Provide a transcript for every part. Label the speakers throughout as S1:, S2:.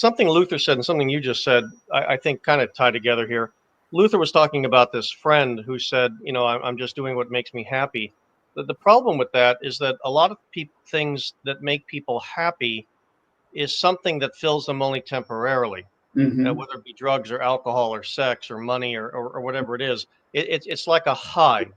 S1: something Luther said and something you just said, I think kind of tie together here. Luther was talking about this friend who said, I'm just doing what makes me happy. The problem with that is that a lot of things that make people happy is something that fills them only temporarily,
S2: Mm-hmm.
S1: whether it be drugs or alcohol or sex or money or whatever it is. It's like a high.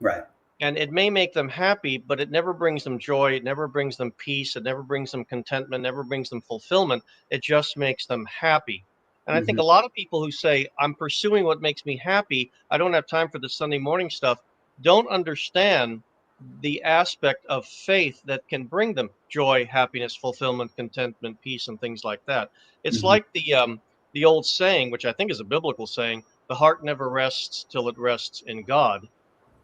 S2: Right.
S1: And it may make them happy, but it never brings them joy. It never brings them peace. It never brings them contentment, never brings them fulfillment. It just makes them happy. And I think
S2: Mm-hmm.
S1: a lot of people who say, I'm pursuing what makes me happy, I don't have time for the Sunday morning stuff, don't understand the aspect of faith that can bring them joy, happiness, fulfillment, contentment, peace, and things like that. It's
S2: Mm-hmm.
S1: like the old saying, which I think is a biblical saying, the heart never rests till it rests in God.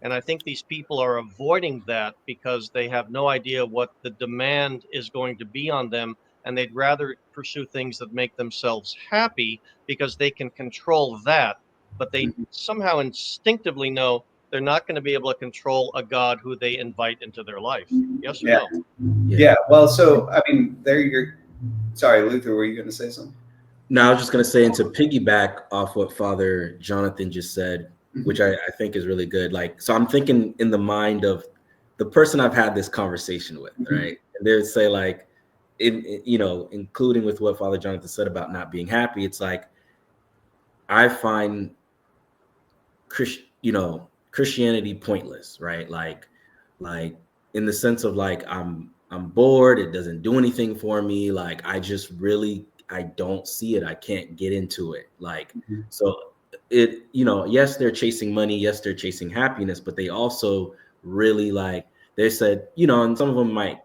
S1: And I think these people are avoiding that because they have no idea what the demand is going to be on them. And they'd rather pursue things that make themselves happy because they can control that. But they
S2: Mm-hmm.
S1: somehow instinctively know they're not going to be able to control a God who they invite into their life. Yes or
S2: Yeah.
S1: no?
S3: Yeah.
S2: Yeah. Well, so I mean, there you're. Sorry, Luther. Were you going to say something?
S3: Now, I was just going to say, and to piggyback off what Father Jonathan just said, which
S2: Mm-hmm.
S3: I think is really good. Like, so I'm thinking in the mind of the person I've had this conversation with,
S2: Mm-hmm.
S3: right? And they would say, like, including with what Father Jonathan said about not being happy, it's like I find Christianity pointless, right? Like in the sense of like I'm bored, it doesn't do anything for me. Like I don't see it. I can't get into it. Like
S2: Mm-hmm.
S3: so yes, they're chasing money, yes, they're chasing happiness, but they also really like they said, and some of them might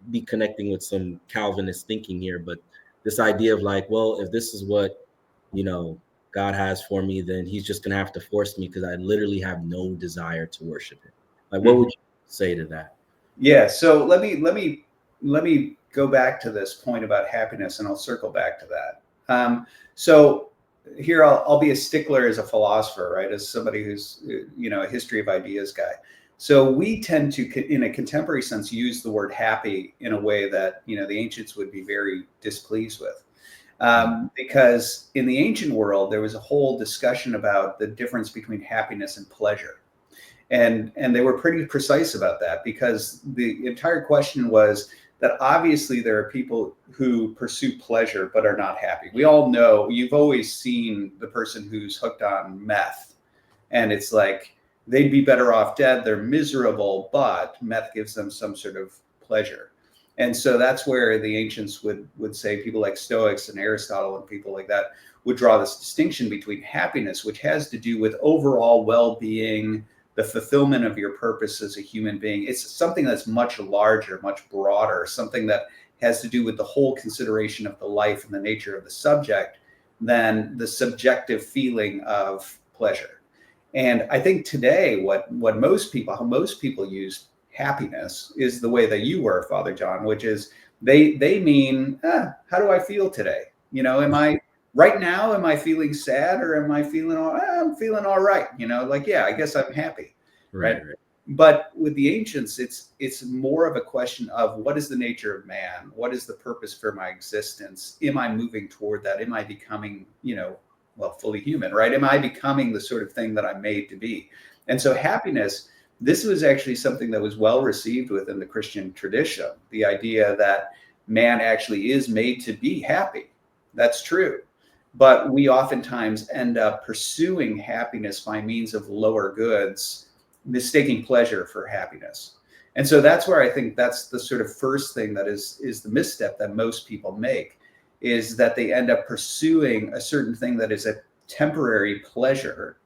S3: be connecting with some Calvinist thinking here, but this idea of like, well, if this is what, you know, God has for me, then he's just going to have to force me because I literally have no desire to worship him. Like, what
S2: Mm-hmm.
S3: would you say to that?
S2: Yeah. So let me go back to this point about happiness, and I'll circle back to that. So here I'll be a stickler as a philosopher, right? As somebody who's a history of ideas guy. So we tend to, in a contemporary sense, use the word happy in a way that the ancients would be very displeased with. Because in the ancient world, there was a whole discussion about the difference between happiness and pleasure. And they were pretty precise about that, because the entire question was that obviously there are people who pursue pleasure but are not happy. We all know, you've always seen the person who's hooked on meth, and it's like they'd be better off dead. They're miserable, but meth gives them some sort of pleasure. And so that's where the ancients would say, people like Stoics and Aristotle and people like that would draw this distinction between happiness, which has to do with overall well-being, the fulfillment of your purpose as a human being. It's something that's much larger, much broader, something that has to do with the whole consideration of the life and the nature of the subject than the subjective feeling of pleasure. And I think today, how most people use happiness is the way that you were, Father John, which is they mean, how do I feel today? Am I feeling sad, or am I feeling I'm feeling all right? Yeah, I guess I'm happy. Right.
S3: Right.
S2: But with the ancients, it's more of a question of, what is the nature of man? What is the purpose for my existence? Am I moving toward that? Am I becoming, fully human, right? Am I becoming the sort of thing that I'm made to be? And so happiness, this was actually something that was well received within the Christian tradition. The idea that man actually is made to be happy. That's true. But we oftentimes end up pursuing happiness by means of lower goods, mistaking pleasure for happiness. And so that's where I think that's the sort of first thing that is the misstep that most people make, is that they end up pursuing a certain thing that is a temporary pleasure,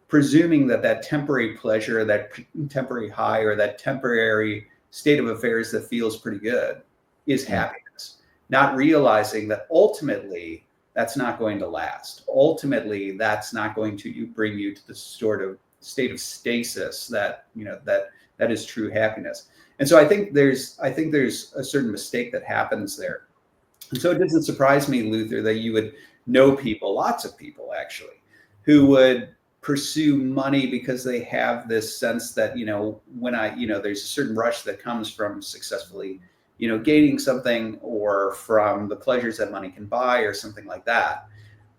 S2: presuming that that temporary pleasure, that temporary high, or that temporary state of affairs that feels pretty good is happiness, not realizing that ultimately that's not going to last. Ultimately, that's not going to bring you to the sort of state of stasis that that is true happiness. And so I think there's a certain mistake that happens there. And so it doesn't surprise me, Luther, that you would know people, lots of people actually, who would pursue money because they have this sense that, when there's a certain rush that comes from successfully gaining something or from the pleasures that money can buy or something like that.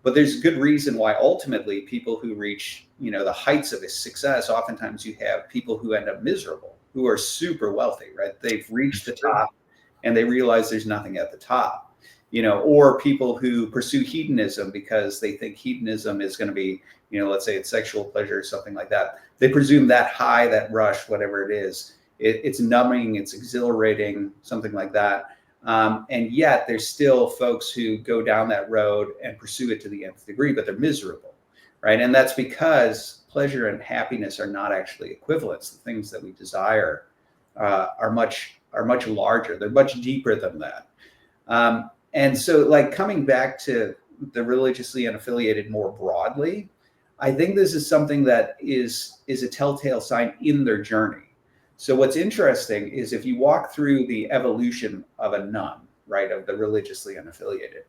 S2: But there's a good reason why ultimately people who reach, the heights of success, oftentimes you have people who end up miserable, who are super wealthy, right? They've reached the top and they realize there's nothing at the top, or people who pursue hedonism because they think hedonism is going to be, let's say it's sexual pleasure or something like that. They presume that high, that rush, whatever it is, it's numbing, it's exhilarating, something like that. And yet there's still folks who go down that road and pursue it to the nth degree, but they're miserable, right? And that's because pleasure and happiness are not actually equivalents. The things that we desire are much larger. They're much deeper than that. And so, like, coming back to the religiously unaffiliated more broadly, I think this is something that is a telltale sign in their journey. So what's interesting is if you walk through the evolution of a nun, right, of the religiously unaffiliated,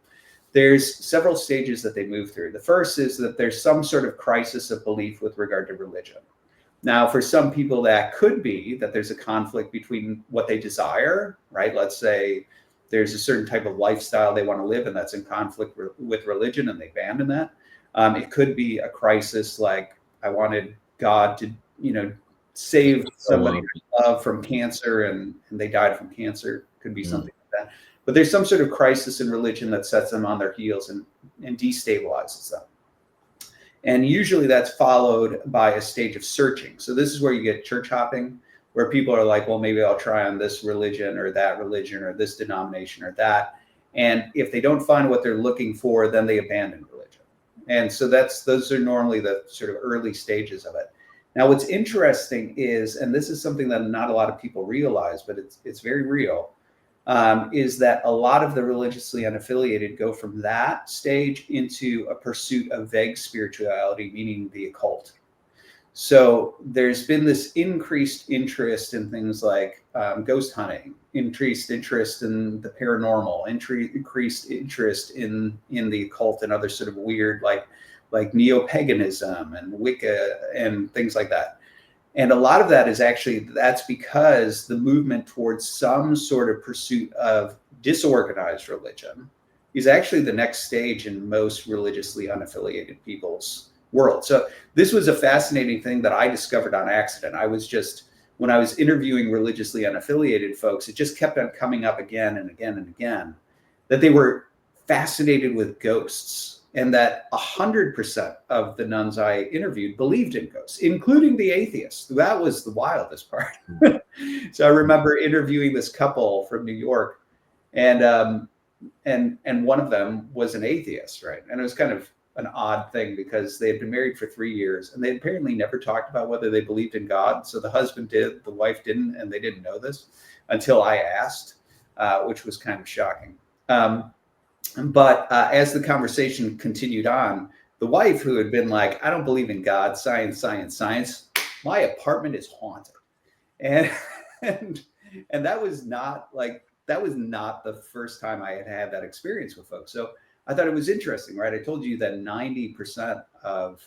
S2: there's several stages that they move through. The first is that there's some sort of crisis of belief with regard to religion. Now, for some people, that could be that there's a conflict between what they desire, right? Let's say there's a certain type of lifestyle they want to live, and that's in conflict with religion, and they abandon that. It could be a crisis like, I wanted God to, save somebody I love from cancer, and they died from cancer. Could be something like that. But there's some sort of crisis in religion that sets them on their heels and destabilizes them. And usually that's followed by a stage of searching. So this is where you get church hopping, where people are like, well, maybe I'll try on this religion or this denomination or that. And if they don't find what they're looking for, then they abandon religion. And so those are normally the sort of early stages of it. Now, what's interesting is, and this is something that not a lot of people realize, but it's very real, is that a lot of the religiously unaffiliated go from that stage into a pursuit of vague spirituality, meaning the occult. So there's been this increased interest in things like ghost hunting, increased interest in the paranormal, increased interest in the occult and other sort of weird, like neo-paganism and Wicca and things like that. And a lot of that is that's because the movement towards some sort of pursuit of disorganized religion is actually the next stage in most religiously unaffiliated people's world. So this was a fascinating thing that I discovered on accident. When I was interviewing religiously unaffiliated folks, it just kept on coming up again and again and again, that they were fascinated with ghosts. And that 100% of the nuns I interviewed believed in ghosts, including the atheists. That was the wildest part. So I remember interviewing this couple from New York, and one of them was an atheist, right? And it was kind of an odd thing because they had been married for 3 years, and they apparently never talked about whether they believed in God. So the husband did, the wife didn't, and they didn't know this until I asked, which was kind of shocking. But as the conversation continued on, the wife, who had been like, I don't believe in God, science, my apartment is haunted. And that was not the first time I had had that experience with folks. So I thought it was interesting, right? I told you that 90% of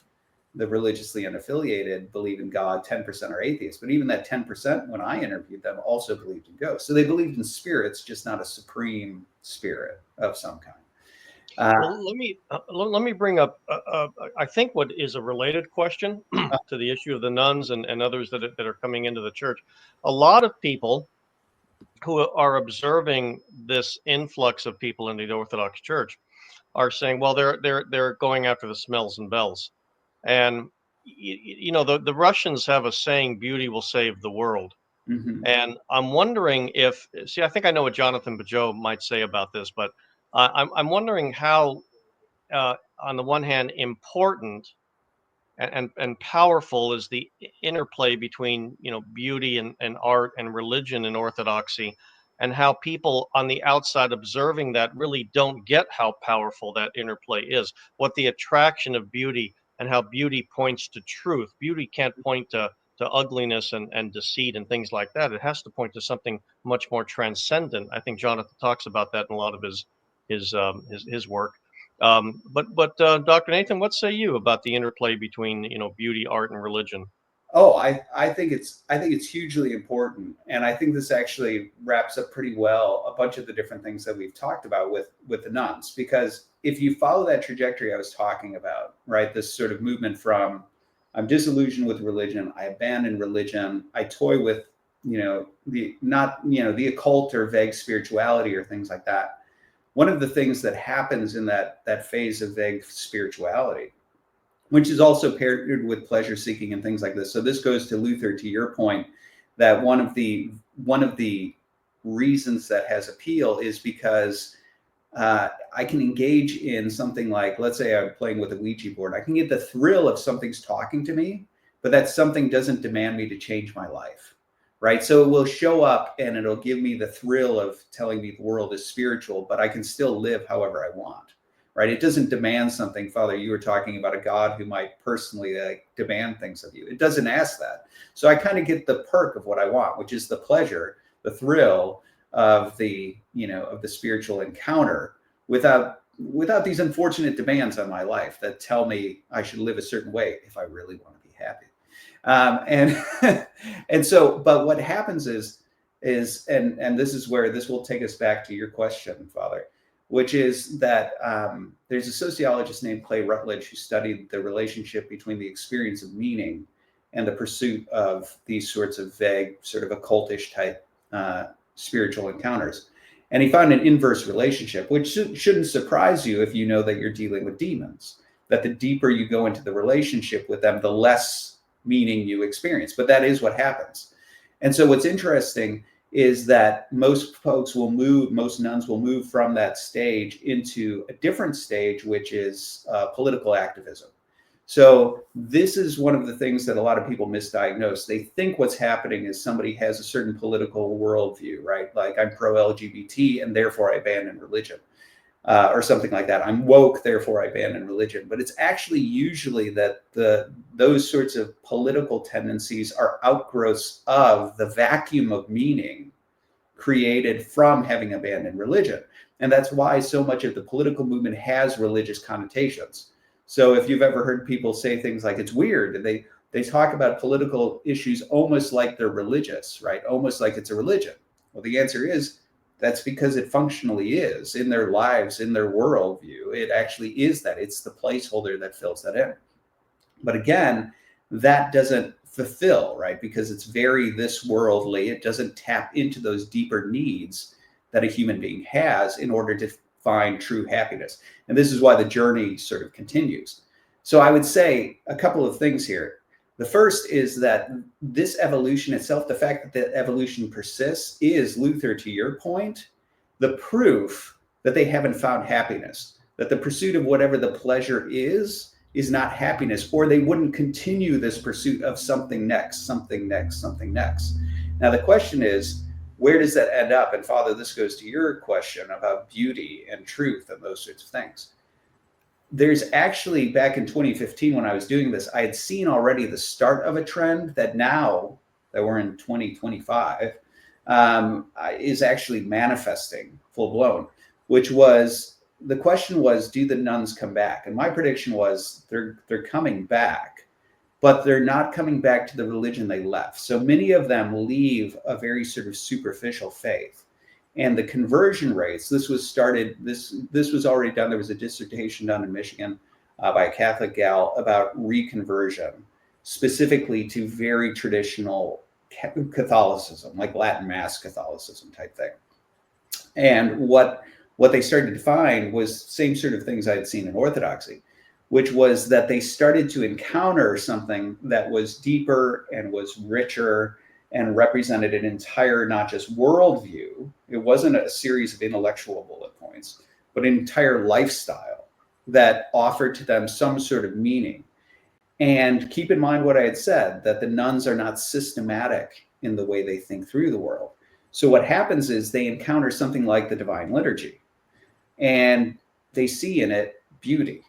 S2: the religiously unaffiliated believe in God, 10% are atheists. But even that 10%, when I interviewed them, also believed in ghosts. So they believed in spirits, just not a supreme spirit of some kind.
S1: Well, let me bring up, I think, what is a related question to the issue of the nuns and others that are coming into the church. A lot of people who are observing this influx of people into the Orthodox Church are saying, well, they're going after the smells and bells. And the Russians have a saying, beauty will save the world.
S2: Mm-hmm.
S1: And I'm wondering I think I know what Jonathan Bajot might say about this, but I'm wondering how, on the one hand, important and powerful is the interplay between beauty and art and religion and orthodoxy, and how people on the outside observing that really don't get how powerful that interplay is, what the attraction of beauty and how beauty points to truth. Beauty can't point to ugliness and deceit and things like that. It has to point to something much more transcendent. I think Jonathan talks about that in a lot of his work. But Dr. Nathan, what say you about the interplay between beauty, art, and religion?
S2: Oh, I think it's hugely important, and I think this actually wraps up pretty well a bunch of the different things that we've talked about with the nuns. Because if you follow that trajectory I was talking about, right, this sort of movement from I'm disillusioned with religion, I abandon religion, I toy with the occult or vague spirituality or things like that. One of the things that happens in that phase of vague spirituality, which is also paired with pleasure seeking and things like this. So this goes to Luther, to your point, that one of the reasons that has appeal is because I can engage in something like, let's say I'm playing with a Ouija board. I can get the thrill of something's talking to me, but that something doesn't demand me to change my life, right? So it will show up and it'll give me the thrill of telling me the world is spiritual, but I can still live however I want. Right? It doesn't demand something. Father, you were talking about a God who might personally demand things of you. It doesn't ask that. So I kind of get the perk of what I want, which is the pleasure, the thrill of the spiritual encounter without these unfortunate demands on my life that tell me I should live a certain way if I really want to be happy. And so, but what happens is and this is where this will take us back to your question, Father, which is that there's a sociologist named Clay Rutledge who studied the relationship between the experience of meaning and the pursuit of these sorts of vague, sort of occultish type spiritual encounters. And he found an inverse relationship, which shouldn't surprise you if you know that you're dealing with demons, that the deeper you go into the relationship with them, the less meaning you experience. But that is what happens. And so what's interesting is that most nuns will move from that stage into a different stage, which is political activism. So this is one of the things that a lot of people misdiagnose. They think what's happening is somebody has a certain political worldview, right? Like I'm pro-LGBT and therefore I abandon religion, or something like that. I'm woke, therefore I abandon religion. But it's actually usually that those sorts of political tendencies are outgrowths of the vacuum of meaning created from having abandoned religion. And that's why so much of the political movement has religious connotations. So if you've ever heard people say things like it's weird, they talk about political issues almost like they're religious, right? Almost like it's a religion. Well, the answer is that's because it functionally is in their lives, in their worldview. It actually is that. It's the placeholder that fills that in. But again, that doesn't fulfill, right? Because it's very this worldly. It doesn't tap into those deeper needs that a human being has in order to find true happiness. And this is why the journey sort of continues. So I would say a couple of things here. The first is that this evolution itself, the fact that the evolution persists, is, Luther, to your point, the proof that they haven't found happiness, that the pursuit of whatever the pleasure is not happiness, or they wouldn't continue this pursuit of something next, something next, something next. Now, the question is, where does that end up? And Father, this goes to your question about beauty and truth and those sorts of things. There's actually, back in 2015, when I was doing this, I had seen already the start of a trend that now that we're in 2025 is actually manifesting full blown, which was, the question was, do the nuns come back? And my prediction was they're coming back, but they're not coming back to the religion they left. So many of them leave a very sort of superficial faith. And the conversion rates, this was already done. There was a dissertation done in Michigan by a Catholic gal about reconversion, specifically to very traditional Catholicism, like Latin Mass Catholicism type thing. And what they started to find was same sort of things I had seen in Orthodoxy, which was that they started to encounter something that was deeper and was richer and represented an entire, not just worldview. It wasn't a series of intellectual bullet points, but an entire lifestyle that offered to them some sort of meaning. And keep in mind what I had said, that the nuns are not systematic in the way they think through the world. So what happens is they encounter something like the Divine Liturgy, and they see in it beauty,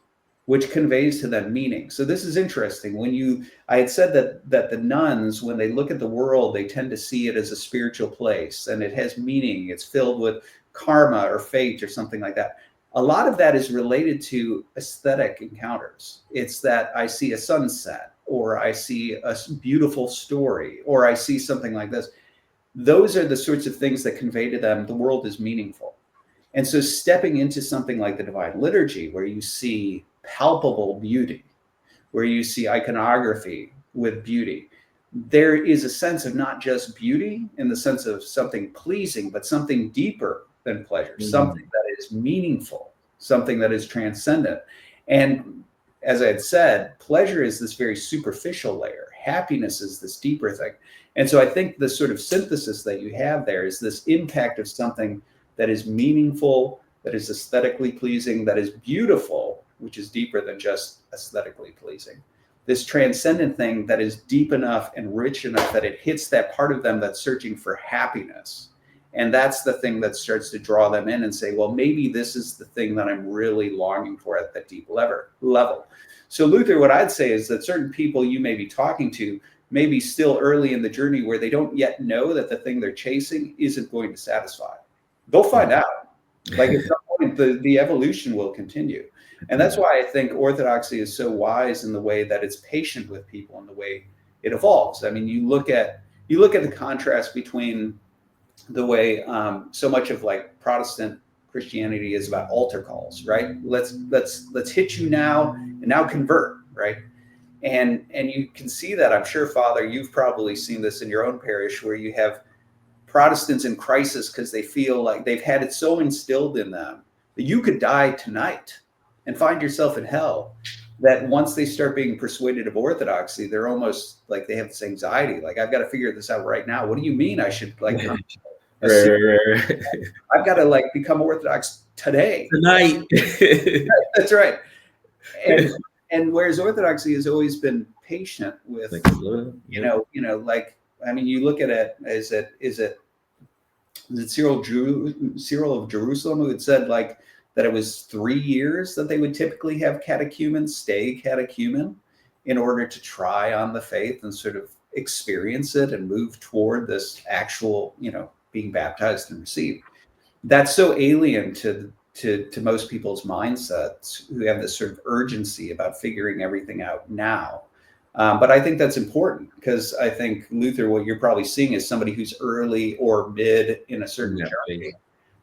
S2: which conveys to them meaning. So this is interesting. I had said that the nuns, when they look at the world, they tend to see it as a spiritual place, and it has meaning. It's filled with karma or fate or something like that. A lot of that is related to aesthetic encounters. It's that I see a sunset, or I see a beautiful story, or I see something like this. Those are the sorts of things that convey to them the world is meaningful. And so stepping into something like the Divine Liturgy, where you see palpable beauty, where you see iconography with beauty, there is a sense of not just beauty in the sense of something pleasing, but something deeper than pleasure, something that is meaningful, something that is transcendent. And as I had said, pleasure is this very superficial layer. Happiness is this deeper thing. And so I think the sort of synthesis that you have there is this impact of something that is meaningful, that is aesthetically pleasing, that is beautiful, which is deeper than just aesthetically pleasing. This transcendent thing that is deep enough and rich enough that it hits that part of them that's searching for happiness. And that's the thing that starts to draw them in and say, well, maybe this is the thing that I'm really longing for at that deep level. So Luther, what I'd say is that certain people you may be talking to may be still early in the journey where they don't yet know that the thing they're chasing isn't going to satisfy. They'll find out. Like at some point, the evolution will continue. And that's why I think Orthodoxy is so wise in the way that it's patient with people and the way it evolves. I mean, you look at the contrast between the way so much of like Protestant Christianity is about altar calls, right? Let's hit you now and now convert, right? And you can see that, I'm sure, Father, you've probably seen this in your own parish, where you have Protestants in crisis because they feel like they've had it so instilled in them that you could die tonight and find yourself in hell, that once they start being persuaded of Orthodoxy, they're almost like they have this anxiety, like, I've got to figure this out right now. What do you mean I should like I've got to like become Orthodox tonight. That's right. And whereas Orthodoxy has always been patient with, you know, like, I mean, you look at it, is it Cyril of Jerusalem who had said like that it was 3 years that they would typically have catechumens stay catechumen in order to try on the faith and sort of experience it and move toward this actual, you know, being baptized and received. That's so alien to most people's mindsets who have this sort of urgency about figuring everything out now. But I think that's important because I think, Luther, what you're probably seeing is somebody who's early or mid in a certain journey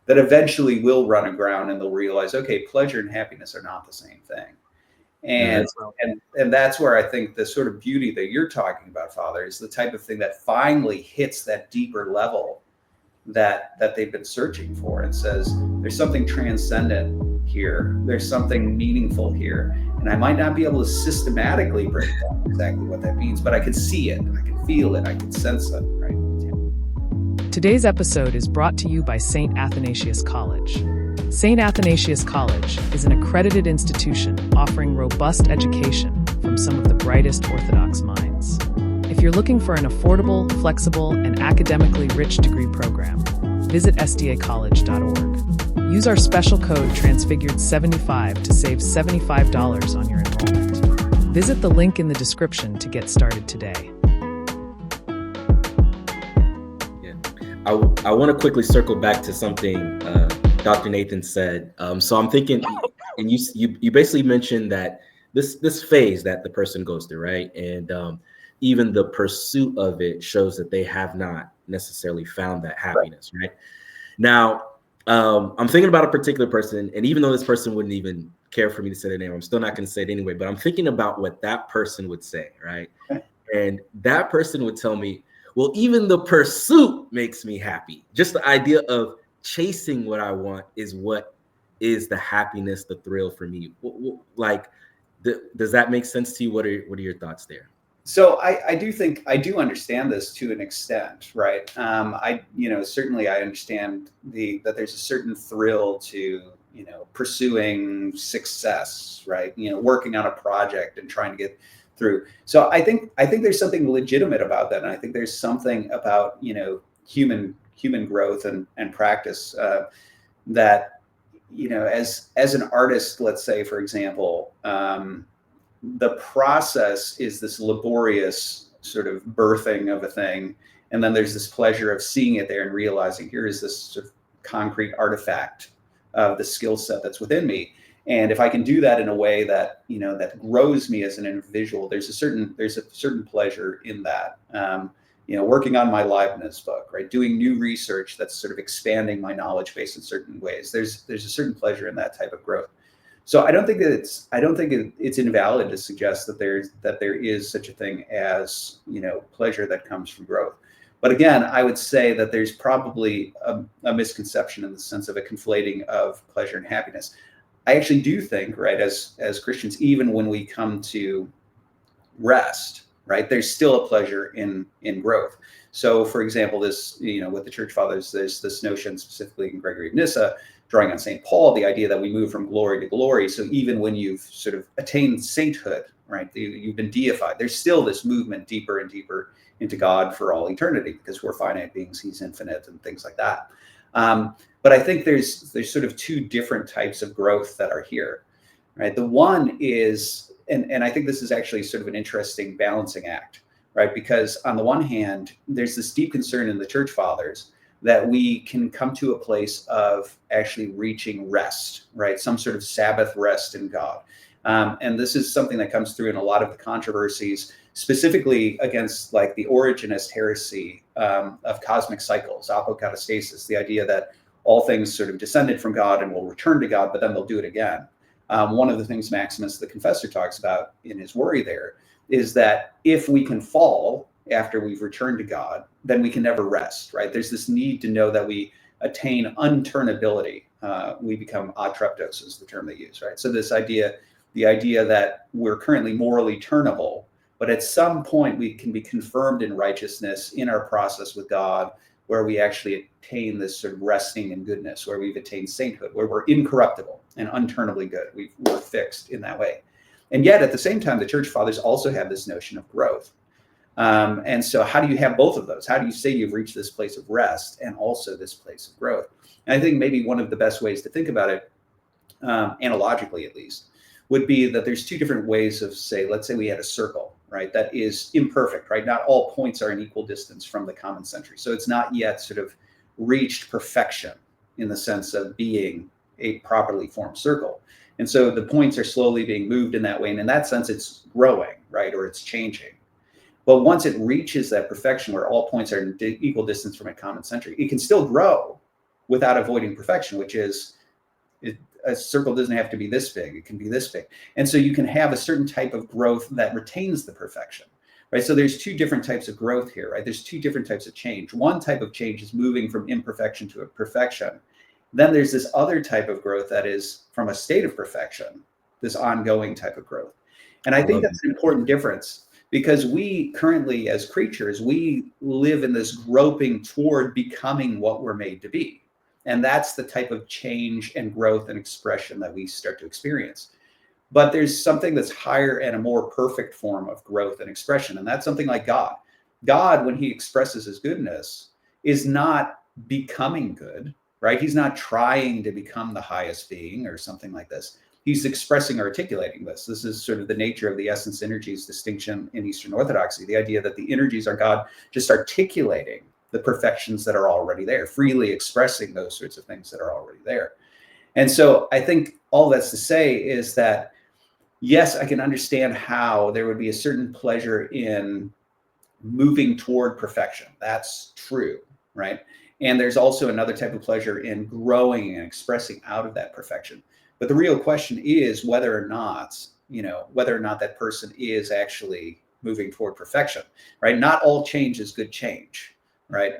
S2: that eventually will run aground and they'll realize, okay, pleasure and happiness are not the same thing. And that's where I think the sort of beauty that you're talking about, Father, is the type of thing that finally hits that deeper level that they've been searching for and says, there's something transcendent here. There's something meaningful here. And I might not be able to systematically break down exactly what that means, but I can see it, I can feel it, I can sense it, right?
S4: Today's episode is brought to you by St. Athanasius College. St. Athanasius College is an accredited institution offering robust education from some of the brightest Orthodox minds. If you're looking for an affordable, flexible, and academically rich degree program, visit sdacollege.org. Use our special code Transfigured75 to save $75 on your enrollment. Visit the link in the description to get started today.
S3: I want to quickly circle back to something Dr. Nathan said. So I'm thinking, and you basically mentioned that this phase that the person goes through, right? And even the pursuit of it shows that they have not necessarily found that happiness, right? Now, I'm thinking about a particular person, and even though this person wouldn't even care for me to say their name, I'm still not going to say it anyway, but I'm thinking about what that person would say, right? And that person would tell me, well, even the pursuit makes me happy. Just the idea of chasing what I want is what is the happiness, the thrill for me. Like, does that make sense to you? What are your thoughts there?
S2: So I do think I do understand this to an extent, right? Certainly I understand that there's a certain thrill to, pursuing success, right? Working on a project and trying to get through. So I think there's something legitimate about that. And I think there's something about, human growth and practice that, as an artist, let's say, for example, the process is this laborious sort of birthing of a thing. And then there's this pleasure of seeing it there and realizing here is this sort of concrete artifact of the skill set that's within me. And if I can do that in a way that, that grows me as an individual, there's a certain pleasure in that. Working on my Leibniz book, right? Doing new research that's sort of expanding my knowledge base in certain ways. There's a certain pleasure in that type of growth. So I don't think it's invalid to suggest that there is such a thing as, pleasure that comes from growth. But again, I would say that there's probably a misconception in the sense of a conflating of pleasure and happiness. I actually do think, right, as Christians, even when we come to rest, right, there's still a pleasure in growth. So, for example, this, with the church fathers, there's this notion specifically in Gregory of Nyssa, drawing on St. Paul, the idea that we move from glory to glory. So even when you've sort of attained sainthood, right, you've been deified, there's still this movement deeper and deeper into God for all eternity, because we're finite beings, he's infinite, and things like that. But I think there's sort of two different types of growth that are here, right? The one is, and I think this is actually sort of an interesting balancing act, right? Because on the one hand, there's this deep concern in the church fathers that we can come to a place of actually reaching rest, right? Some sort of Sabbath rest in God. And this is something that comes through in a lot of the controversies, specifically against like the Origenist heresy of cosmic cycles, apokatastasis, the idea that all things sort of descended from God and will return to God, but then they'll do it again. One of the things Maximus the Confessor talks about in his worry there is that if we can fall after we've returned to God, then we can never rest, right? There's this need to know that we attain unturnability. We become atreptos is the term they use, right? So the idea that we're currently morally turnable, but at some point we can be confirmed in righteousness in our process with God, where we actually attain this sort of resting in goodness, where we've attained sainthood, where we're incorruptible and unturnably good. We're fixed in that way. And yet at the same time, the church fathers also have this notion of growth. And so how do you have both of those? How do you say you've reached this place of rest and also this place of growth? And I think maybe one of the best ways to think about it, analogically at least, would be that there's two different ways of, let's say we had a circle, right? That is imperfect, right? Not all points are in equal distance from the common century. So it's not yet sort of reached perfection in the sense of being a properly formed circle. And so the points are slowly being moved in that way. And in that sense, it's growing, right? Or it's changing. But once it reaches that perfection where all points are in equal distance from a common century, it can still grow without avoiding perfection, which is a circle doesn't have to be this big. It can be this big. And so you can have a certain type of growth that retains the perfection, right? So there's two different types of growth here, right? There's two different types of change. One type of change is moving from imperfection to a perfection. Then there's this other type of growth that is from a state of perfection, this ongoing type of growth. And I think that's an important difference, because we currently as creatures, we live in this groping toward becoming what we're made to be. And that's the type of change and growth and expression that we start to experience. But there's something that's higher and a more perfect form of growth and expression. And that's something like God. God, when he expresses his goodness, is not becoming good, right? He's not trying to become the highest being or something like this. He's expressing, articulating this. This is sort of the nature of the essence energies distinction in Eastern Orthodoxy, the idea that the energies are God just articulating the perfections that are already there, freely expressing those sorts of things that are already there. And so I think all that's to say is that, yes, I can understand how there would be a certain pleasure in moving toward perfection. That's true, right? And there's also another type of pleasure in growing and expressing out of that perfection. But the real question is whether or not that person is actually moving toward perfection, right? Not all change is good change. Right.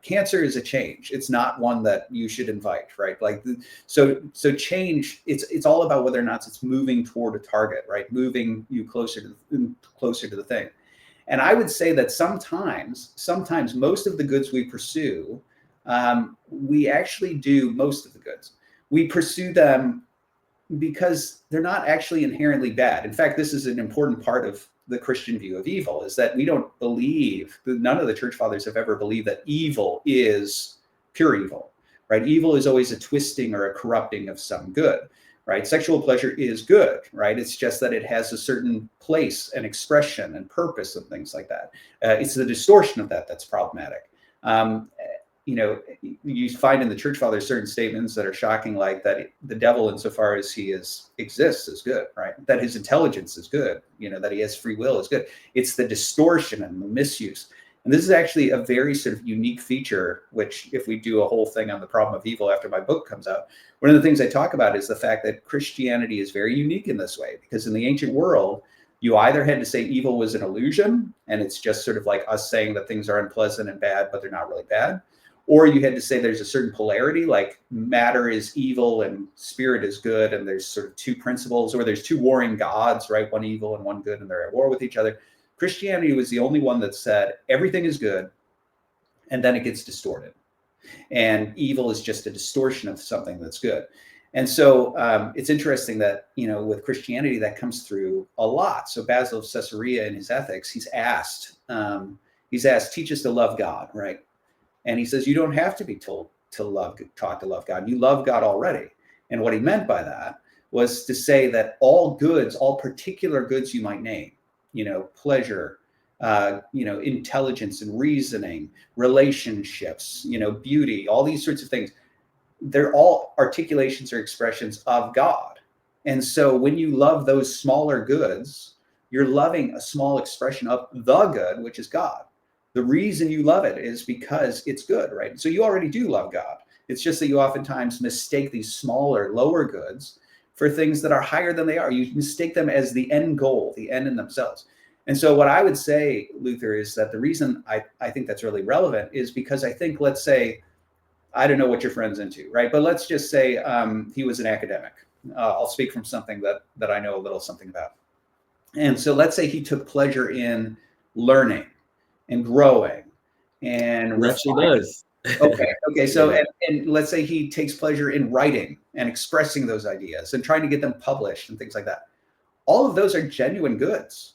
S2: Cancer is a change. It's not one that you should invite. Right. Like, so change, it's all about whether or not it's moving toward a target, right? Moving you closer to the thing. And I would say that sometimes most of the goods we pursue, we actually do most of the goods. We pursue them because they're not actually inherently bad. In fact, this is an important part of the Christian view of evil, is that we don't believe, none of the church fathers have ever believed that evil is pure evil, right? Evil is always a twisting or a corrupting of some good, right? Sexual pleasure is good, right? It's just that it has a certain place and expression and purpose and things like that. It's the distortion of that that's problematic. you find in the church fathers certain statements that are shocking, like that the devil, insofar as he exists, is good, right? That his intelligence is good, that he has free will is good. It's the distortion and the misuse. And this is actually a very sort of unique feature, which if we do a whole thing on the problem of evil after my book comes out, one of the things I talk about is the fact that Christianity is very unique in this way, because in the ancient world, you either had to say evil was an illusion, and it's just sort of like us saying that things are unpleasant and bad, but they're not really bad. Or you had to say there's a certain polarity, like matter is evil and spirit is good, and there's sort of two principles, or there's two warring gods, right? One evil and one good, and they're at war with each other. Christianity was the only one that said everything is good, and then it gets distorted. And evil is just a distortion of something that's good. And so it's interesting that, with Christianity, that comes through a lot. So Basil of Caesarea in his Ethics, he's asked, teach us to love God, right? And he says, you don't have to be taught to love God. You love God already. And what he meant by that was to say that all goods, all particular goods you might name, pleasure, intelligence and reasoning, relationships, beauty, all these sorts of things, they're all articulations or expressions of God. And so when you love those smaller goods, you're loving a small expression of the good, which is God. The reason you love it is because it's good, right? So you already do love God. It's just that you oftentimes mistake these smaller, lower goods for things that are higher than they are. You mistake them as the end goal, the end in themselves. And so what I would say, Luther, is that the reason I think that's really relevant is because I think, let's say, I don't know what your friend's into, right? But let's just say he was an academic. I'll speak from something that I know a little something about. And so let's say he took pleasure in learning and growing and
S3: actually does.
S2: Okay. So and let's say he takes pleasure in writing and expressing those ideas and trying to get them published and things like that. All of those are genuine goods,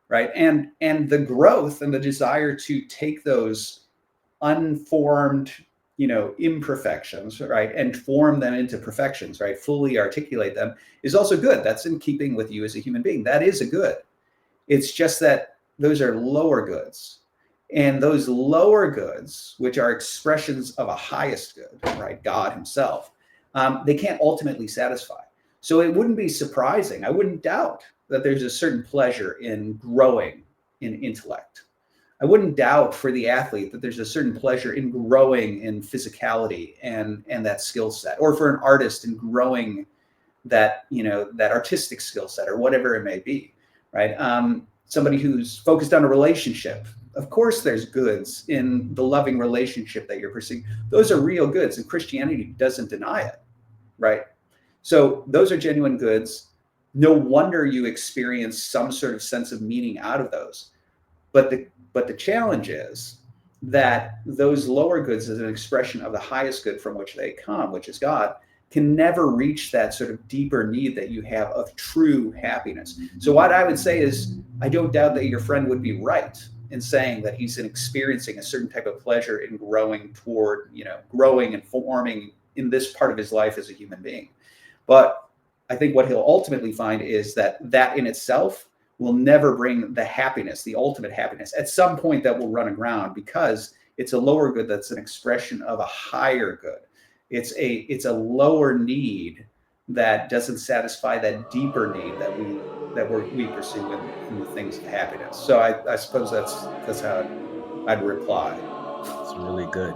S2: right? And the growth and the desire to take those unformed, imperfections, right, and form them into perfections, right, fully articulate them, is also good. That's in keeping with you as a human being. That is a good. It's just that those are lower goods. And those lower goods, which are expressions of a highest good, right, God himself, they can't ultimately satisfy. So it wouldn't be surprising, I wouldn't doubt that there's a certain pleasure in growing in intellect. I wouldn't doubt for the athlete that there's a certain pleasure in growing in physicality and that skill set, or for an artist in growing that, that artistic skill set, or whatever it may be, right? Somebody who's focused on a relationship, of course there's goods in the loving relationship that you're pursuing. Those are real goods, and Christianity doesn't deny it, right? So those are genuine goods. No wonder you experience some sort of sense of meaning out of those. But the challenge is that those lower goods, as an expression of the highest good from which they come, which is God, can never reach that sort of deeper need that you have of true happiness. So what I would say is, I don't doubt that your friend would be right in saying that he's experiencing a certain type of pleasure in growing toward, growing and forming in this part of his life as a human being. But I think what he'll ultimately find is that in itself will never bring the happiness, the ultimate happiness. At some point that will run aground, because it's a lower good that's an expression of a higher good. It's a lower need that doesn't satisfy that deeper need that we pursue in the things of happiness. So I suppose that's how I'd reply.
S3: It's really good.